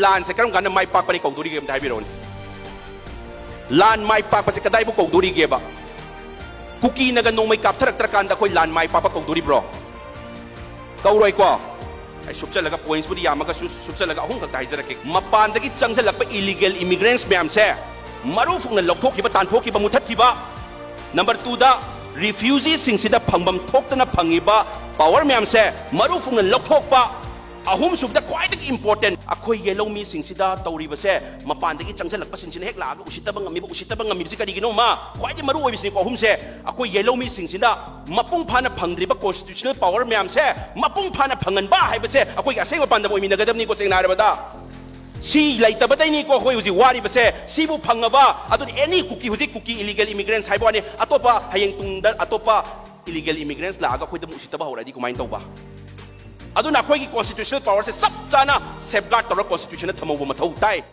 ลานเสกกันไม่ปากไปในกองดูดีเกมไทยพี่รอนลานไม่ปากไปเสกได้พวกกองดูดีเกมอะคุกกี้นักนงไม่กับทรักตะการแต่คอยลานไม่ปากกองดูดีบรอเการวยกว่าไอ้สุดเสร็จแล้วก็ points บุรียามันก็สุดเสร็จแล้วก็หุ่งกับไทยจะได้เก่งมาปานตะกี้จังเสร็จแล้วไป illegal immigrants แม่มเซ่มารู้ฟุกนั้นหลอกทกขีบตันทกขีบมุทัดขีบะ number 2da refugees สิ่งสิ่งที่พังบัมทกตันพังขีบะ power แม่มเซ่มารู้ฟุกนั้นหลอกทกปะอาหุ่มสุดแต่ quite important อะคอยเยลมีสิ่งสิ่งที่ตัวรีบเซ่มาปานตะกี้จังเสร็จแล้วก็สิ่งสิ่งเฮกลาก็อุชิตบังมีบุอุชิตบังมีสิ่งกันดีกันมา quite มารู้ว่าสิ่งของหุ่มเซ่อะคอยเยลมีสิ่งสิ่งที่มาปุ่งพานะพังรีบ constitutional power แม่มเซ่มาปุ่งพานะพังเงินบ้าให้เซ่อะคอยอยากเซ่มาปานตะมวยมีนักเตะนี่ก็เซ่นาเรบดาsi laita batay ni ko hoy usi wari base sibu phangaba adun any cookie illegal immigrants hai bani atopa hayeng tungda atopa illegal immigrants la aga khoi da musi taba horadi kumain tawba adun akhoi ki constitutional power se sab chana safeguard tor constitution na thamo mathau tai